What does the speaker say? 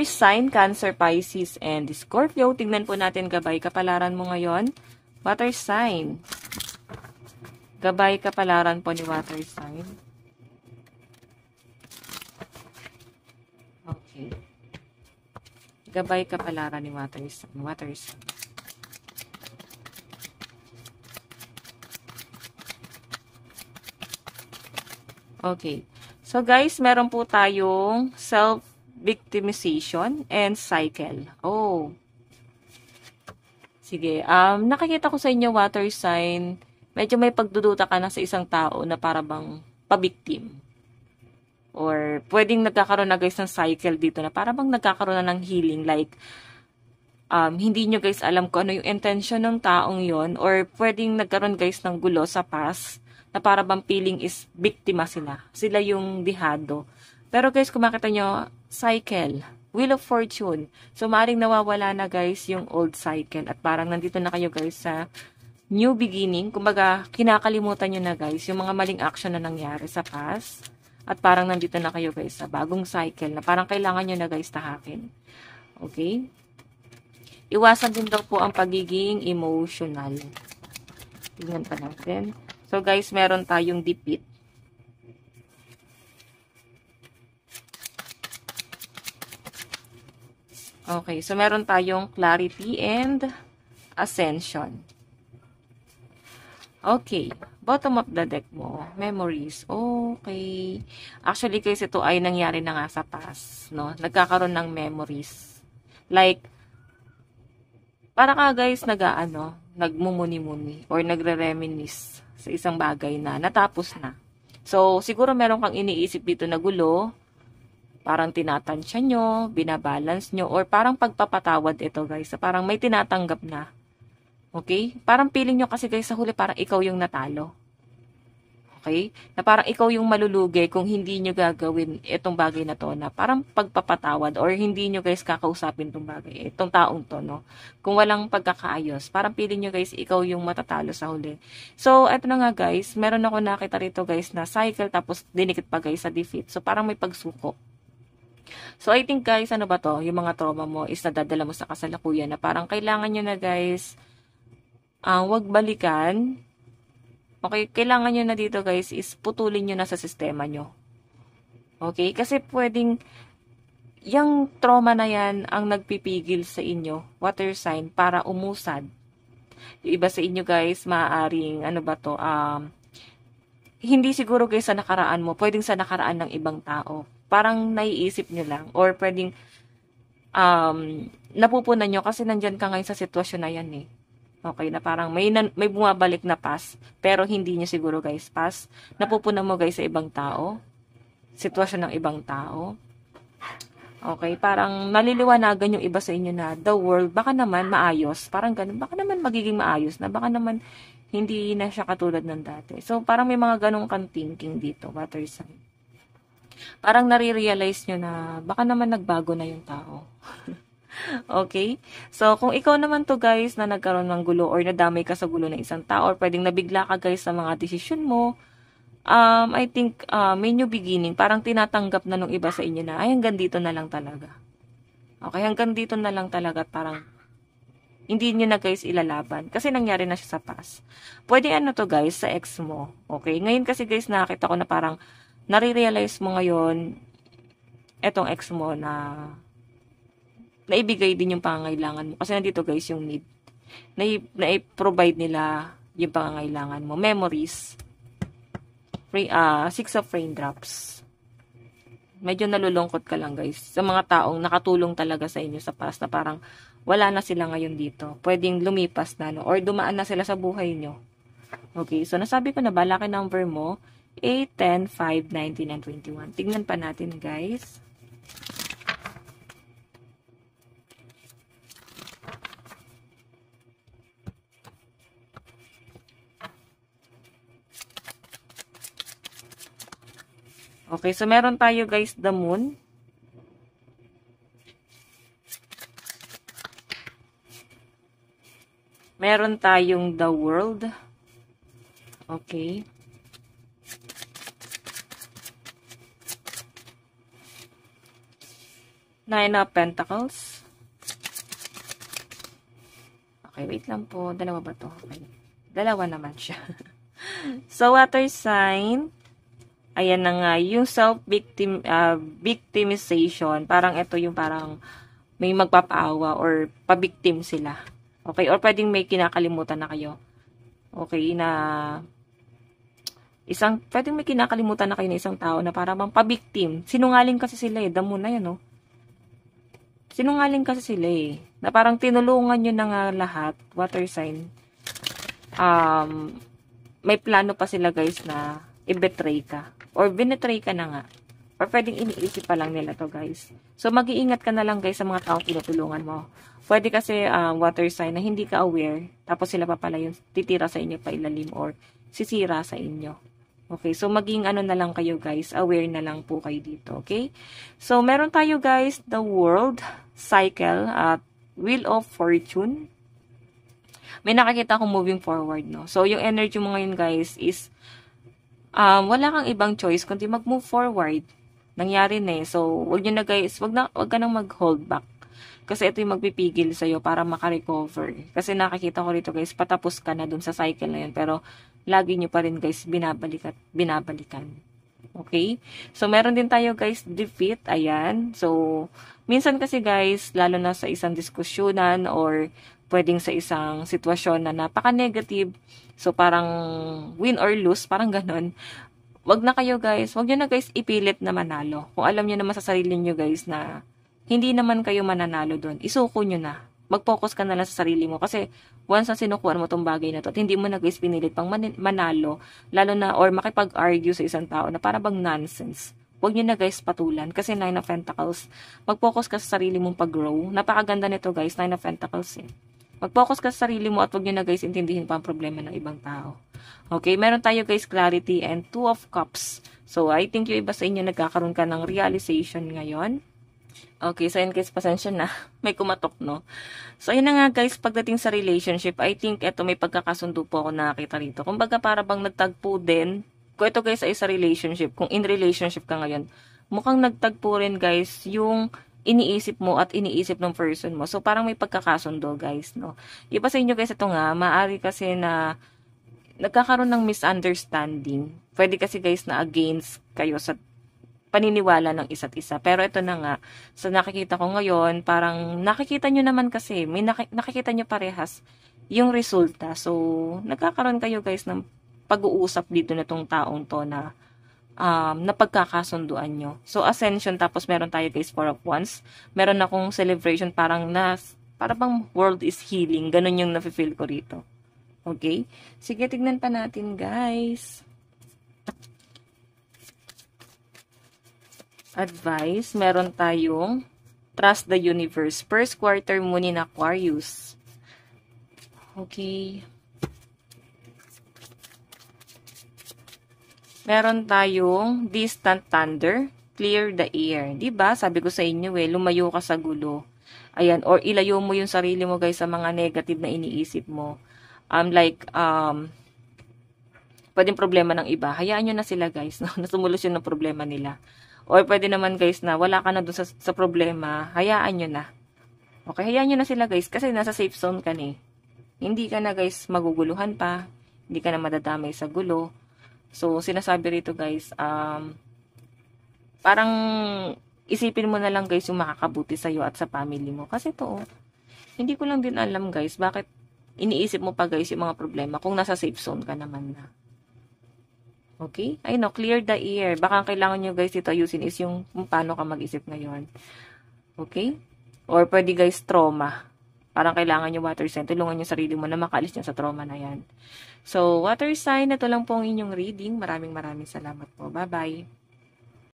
Water sign, Cancer, Pisces, and Scorpio. Tingnan po natin gabay kapalaran mo ngayon. Water sign. Gabay kapalaran po ni water sign. Okay. Gabay kapalaran ni water sign. Water sign. Okay. So guys, meron po tayong self-victimization and cycle. Oh. Sige. Nakikita ko sa inyo, water sign, medyo may pagdududa ka na sa isang tao na para bang pabiktim. Or pwedeng nagkakaroon na guys ng cycle dito na para bang nagkakaroon na ng healing. Like, hindi nyo guys alam kung ano yung intention ng taong yon, or pwedeng nagkaroon guys ng gulo sa past na para bang feeling is biktima sila. Sila yung dihado. Pero guys, kung makita nyo, cycle, Wheel of Fortune. So, maaaring nawawala na guys yung old cycle at parang nandito na kayo guys sa new beginning. Kumbaga, kinakalimutan nyo na guys yung mga maling action na nangyari sa past. At parang nandito na kayo guys sa bagong cycle na parang kailangan nyo na guys tahakin. Okay? Iwasan din daw po ang pagiging emotional. Tingnan pa natin. So guys, meron tayong defeat. Okay, so meron tayong clarity and ascension. Okay, bottom of the deck mo, memories. Okay. Actually guys, ito ay nangyari na nga sa past, no? Nagkakaroon ng memories. Like, para ka guys nagmumuni-muni or nagre-reminisce sa isang bagay na natapos na. So, siguro meron kang iniisip dito na gulo, parang tinatansya nyo, binabalance nyo, or parang pagpapatawad ito guys, parang may tinatanggap na. Okay? Parang feeling nyo kasi guys sa huli parang ikaw yung natalo. Okay? Na parang ikaw yung malulugi kung hindi nyo gagawin itong bagay na to, na parang pagpapatawad or hindi nyo guys kakausapin itong bagay, itong taong to, no? Kung walang pagkakaayos, parang feeling nyo guys, ikaw yung matatalo sa huli. So, eto na nga guys, meron ako nakita rito guys na cycle tapos dinikit pa guys sa defeat. So, parang may pagsuko. So, I think guys, ano ba to? Yung mga trauma mo is nadadala mo sa kasalukuyan na parang kailangan nyo na guys, wag balikan. Okay, kailangan nyo na dito guys is putulin nyo na sa sistema nyo. Okay, kasi pwedeng yung trauma na yan ang nagpipigil sa inyo, water sign, para umusad. Yung iba sa inyo guys, maaaring, ano ba to, hindi siguro guys sa nakaraan mo, pwedeng sa nakaraan ng ibang tao. Parang naiisip nyo lang, or pwedeng napupunan nyo kasi nandyan ka ngayon sa sitwasyon na yan eh. Okay, na parang may bumabalik na past, pero hindi niya siguro guys past. Napupunan mo guys sa ibang tao, sitwasyon ng ibang tao. Okay, parang naliliwanagan yung iba sa inyo na the world, baka naman maayos, parang ganun, baka naman magiging maayos na, baka naman hindi na siya katulad ng dati. So, parang may mga ganong kang thinking dito, water sign. Parang nare-realize nyo na baka naman nagbago na yung tao. Okay? So, kung ikaw naman to guys na nagkaroon ng gulo or nadamay ka sa gulo ng isang tao or pwedeng nabigla ka guys sa mga desisyon mo, I think may new beginning. Parang tinatanggap na nung iba sa inyo na, ay hanggang dito na lang talaga. Okay? Hanggang dito na lang talaga. Parang hindi nyo na guys ilalaban. Kasi nangyari na siya sa past. Pwede ano to guys sa ex mo. Okay? Ngayon kasi guys nakita ko na parang nare-realize mo ngayon etong ex mo na naibigay din yung pangangailangan mo. Kasi nandito guys yung need. Na-provide nila yung pangangailangan mo. Memories. Six of Raindrops. Medyo nalulungkot ka lang guys. Sa mga taong nakatulong talaga sa inyo sa past na parang wala na sila ngayon dito. Pwedeng lumipas na, no? Or dumaan na sila sa buhay nyo. Okay, so nasabi ko na ba, laki number mo, 8, 10, 5, 19, and 21. Tignan pa natin guys. Okay, so meron tayo guys, the moon. Meron tayong the world. Okay. Nine of Pentacles. Okay, wait lang po. Dalawa ba to? Okay. Dalawa naman siya. So, water sign. Ayan na nga. Yung victimization. Parang ito yung parang may magpapaawa or pabiktim sila. Okay? Or pwedeng may kinakalimutan na kayo. Okay? Na pwedeng may kinakalimutan na kayo na isang tao na parang bang pabiktim. Sinungaling kasi sila eh. Damo na yan, no? Sinungaling kasi sila eh. Na parang tinulungan nyo na nga lahat. Water sign. May plano pa sila guys na i-betray ka. Or binetray ka na nga. Or pwedeng iniisip pa lang nila to guys. So mag-iingat ka na lang guys sa mga taong tinutulungan mo. Pwede kasi water sign na hindi ka aware. Tapos sila pa pala yung titira sa inyo pa ilalim or sisira sa inyo. Okay, so maging ano na lang kayo guys. Aware na lang po kayo dito. Okay? So meron tayo guys the world cycle at wheel of fortune. May nakakita akong moving forward, no? So, yung energy mo ngayon, guys, is wala kang ibang choice kundi mag-move forward. Nangyari na eh. So, wag nyo na, guys, wag ka nang mag-hold back. Kasi ito yung magpipigil sa'yo para makarecover. Kasi nakakita ko rito, guys, patapos ka na dun sa cycle na yun. Pero, lagi nyo pa rin, guys, binabalikan. Okay? So, meron din tayo, guys, defeat. Ayan. So, minsan kasi, guys, lalo na sa isang diskusyonan or pwedeng sa isang sitwasyon na napaka-negative. So, parang win or lose, parang ganon. Wag na kayo guys, wag nyo na guys ipilit na manalo. Kung alam nyo naman sa sarili nyo guys na hindi naman kayo mananalo doon, isuko nyo na. Mag-focus ka na lang sa sarili mo. Kasi once na sinukuhan mo tong bagay na to at hindi mo na guys pinilit pang manalo, lalo na or makipag-argue sa isang tao na para bang nonsense. Huwag nyo na guys patulan. Kasi Nine of Pentacles, mag-focus ka sa sarili mong pag-grow. Napakaganda nito guys, Nine of Pentacles eh. Mag-focus ka sa sarili mo at huwag nyo na guys intindihin pa ang problema ng ibang tao. Okay, meron tayo guys clarity and Two of Cups. So, I think yung iba sa inyo nagkakaroon ka ng realization ngayon. Okay, so in case pasensya na, may kumatok no. So, ayun na nga guys, pagdating sa relationship, I think eto may pagkakasundo po ako nakakita rito. Kumbaga para bang nagtagpo din. Kung ito guys ay sa relationship, kung in relationship ka ngayon, mukhang nagtagpo rin guys yung iniisip mo at iniisip ng person mo. So, parang may pagkakasundo, guys, no? Iba sa inyo, guys, ito nga, maaari kasi na nagkakaroon ng misunderstanding. Pwede kasi, guys, na against kayo sa paniniwala ng isa't isa. Pero ito na nga, sa nakikita ko ngayon, parang nakikita nyo naman kasi, may nakikita nyo parehas yung resulta. So, nagkakaroon kayo, guys, ng pag-uusap dito na tong taong to na napagkakasunduan nyo. So, ascension, tapos meron tayo guys, Four of Wands. Meron akong celebration, parang bang world is healing. Ganun yung nafe-feel ko rito. Okay? Sige, tignan pa natin, guys. Advice, meron tayong trust the universe. First quarter moon in Aquarius. Okay. Meron tayong distant thunder, clear the air. Diba? Sabi ko sa inyo lumayo ka sa gulo. Ayan, or ilayo mo yung sarili mo guys sa mga negative na iniisip mo. Pwedeng problema ng iba. Hayaan nyo na sila guys, no? Nasumolusyon ng problema nila. Or pwede naman guys na wala ka na dun sa problema, hayaan nyo na. Okay, hayaan nyo na sila guys kasi nasa safe zone ka na eh. Hindi ka na guys maguguluhan pa, hindi ka na madadamay sa gulo. So, sinasabi rito guys, parang isipin mo na lang guys yung makakabuti sa'yo at sa family mo. Kasi hindi ko lang din alam guys, bakit iniisip mo pa guys yung mga problema kung nasa safe zone ka naman na. Okay? I know, clear the air. Baka ang kailangan nyo guys dito ayusin is yung kung paano ka mag-isip ngayon. Okay? Or pwede guys, trauma. Parang kailangan nyo water sign. Tulungan nyo sarili mo na makaalis nyo sa trauma na yan. So, water sign, ito lang po ang inyong reading. Maraming salamat po. Bye-bye.